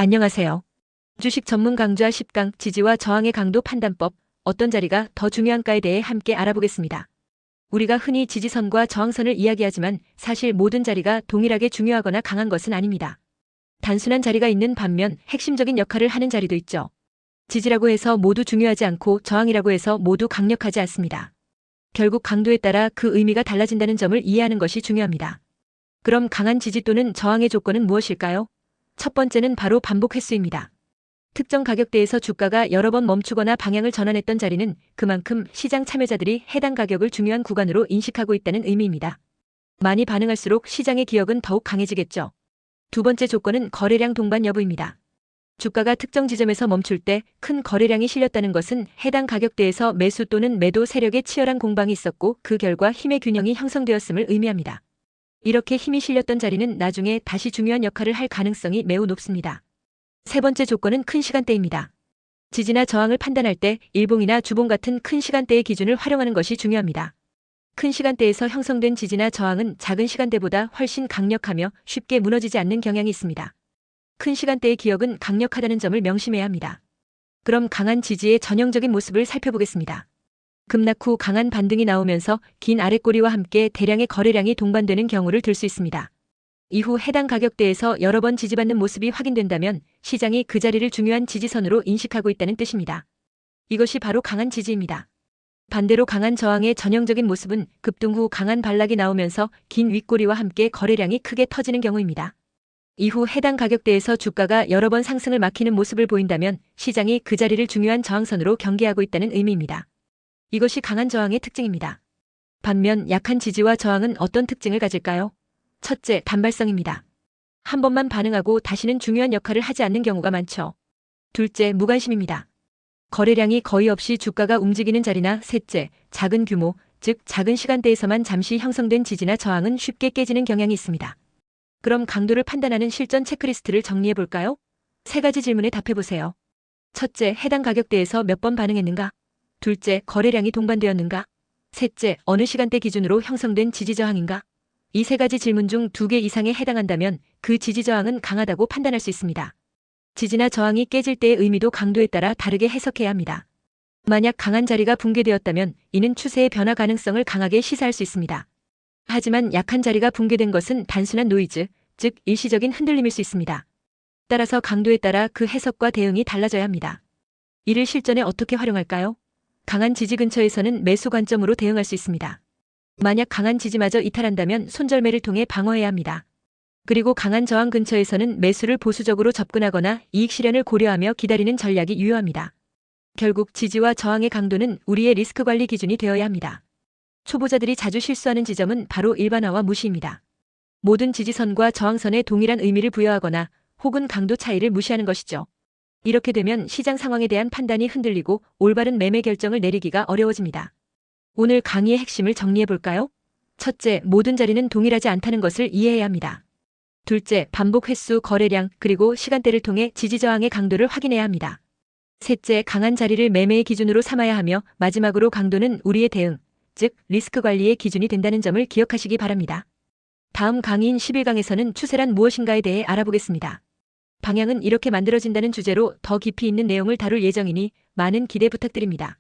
안녕하세요. 주식 전문 강좌 10강 지지와 저항의 강도 판단법, 어떤 자리가 더 중요한가에 대해 함께 알아보겠습니다. 우리가 흔히 지지선과 저항선을 이야기하지만 사실 모든 자리가 동일하게 중요하거나 강한 것은 아닙니다. 단순한 자리가 있는 반면 핵심적인 역할을 하는 자리도 있죠. 지지라고 해서 모두 중요하지 않고 저항이라고 해서 모두 강력하지 않습니다. 결국 강도에 따라 그 의미가 달라진다는 점을 이해하는 것이 중요합니다. 그럼 강한 지지 또는 저항의 조건은 무엇일까요? 첫 번째는 바로 반복 횟수입니다. 특정 가격대에서 주가가 여러 번 멈추거나 방향을 전환했던 자리는 그만큼 시장 참여자들이 해당 가격을 중요한 구간으로 인식하고 있다는 의미입니다. 많이 반응할수록 시장의 기억은 더욱 강해지겠죠. 두 번째 조건은 거래량 동반 여부입니다. 주가가 특정 지점에서 멈출 때 큰 거래량이 실렸다는 것은 해당 가격대에서 매수 또는 매도 세력의 치열한 공방이 있었고 그 결과 힘의 균형이 형성되었음을 의미합니다. 이렇게 힘이 실렸던 자리는 나중에 다시 중요한 역할을 할 가능성이 매우 높습니다. 세 번째 조건은 큰 시간대입니다. 지지나 저항을 판단할 때 일봉이나 주봉 같은 큰 시간대의 기준을 활용하는 것이 중요합니다. 큰 시간대에서 형성된 지지나 저항은 작은 시간대보다 훨씬 강력하며 쉽게 무너지지 않는 경향이 있습니다. 큰 시간대의 기억은 강력하다는 점을 명심해야 합니다. 그럼 강한 지지의 전형적인 모습을 살펴보겠습니다. 급락 후 강한 반등이 나오면서 긴 아랫꼬리와 함께 대량의 거래량이 동반되는 경우를 들 수 있습니다. 이후 해당 가격대에서 여러 번 지지받는 모습이 확인된다면 시장이 그 자리를 중요한 지지선으로 인식하고 있다는 뜻입니다. 이것이 바로 강한 지지입니다. 반대로 강한 저항의 전형적인 모습은 급등 후 강한 반락이 나오면서 긴 윗꼬리와 함께 거래량이 크게 터지는 경우입니다. 이후 해당 가격대에서 주가가 여러 번 상승을 막히는 모습을 보인다면 시장이 그 자리를 중요한 저항선으로 경계하고 있다는 의미입니다. 이것이 강한 저항의 특징입니다. 반면 약한 지지와 저항은 어떤 특징을 가질까요? 첫째, 단발성입니다. 한 번만 반응하고 다시는 중요한 역할을 하지 않는 경우가 많죠. 둘째, 무관심입니다. 거래량이 거의 없이 주가가 움직이는 자리나 셋째, 작은 규모, 즉 작은 시간대에서만 잠시 형성된 지지나 저항은 쉽게 깨지는 경향이 있습니다. 그럼 강도를 판단하는 실전 체크리스트를 정리해 볼까요? 세 가지 질문에 답해 보세요. 첫째, 해당 가격대에서 몇 번 반응했는가? 둘째, 거래량이 동반되었는가? 셋째, 어느 시간대 기준으로 형성된 지지저항인가? 이 세 가지 질문 중 2개 이상에 해당한다면 그 지지저항은 강하다고 판단할 수 있습니다. 지지나 저항이 깨질 때의 의미도 강도에 따라 다르게 해석해야 합니다. 만약 강한 자리가 붕괴되었다면 이는 추세의 변화 가능성을 강하게 시사할 수 있습니다. 하지만 약한 자리가 붕괴된 것은 단순한 노이즈, 즉 일시적인 흔들림일 수 있습니다. 따라서 강도에 따라 그 해석과 대응이 달라져야 합니다. 이를 실전에 어떻게 활용할까요? 강한 지지 근처에서는 매수 관점으로 대응할 수 있습니다. 만약 강한 지지마저 이탈한다면 손절매를 통해 방어해야 합니다. 그리고 강한 저항 근처에서는 매수를 보수적으로 접근하거나 이익 실현을 고려하며 기다리는 전략이 유효합니다. 결국 지지와 저항의 강도는 우리의 리스크 관리 기준이 되어야 합니다. 초보자들이 자주 실수하는 지점은 바로 일반화와 무시입니다. 모든 지지선과 저항선에 동일한 의미를 부여하거나 혹은 강도 차이를 무시하는 것이죠. 이렇게 되면 시장 상황에 대한 판단이 흔들리고 올바른 매매 결정을 내리기가 어려워집니다. 오늘 강의의 핵심을 정리해 볼까요? 첫째, 모든 자리는 동일하지 않다는 것을 이해해야 합니다. 둘째, 반복 횟수, 거래량, 그리고 시간대를 통해 지지저항의 강도를 확인해야 합니다. 셋째, 강한 자리를 매매의 기준으로 삼아야 하며 마지막으로 강도는 우리의 대응, 즉 리스크 관리의 기준이 된다는 점을 기억하시기 바랍니다. 다음 강의인 11강에서는 추세란 무엇인가에 대해 알아보겠습니다. 방향은 이렇게 만들어진다는 주제로 더 깊이 있는 내용을 다룰 예정이니 많은 기대 부탁드립니다.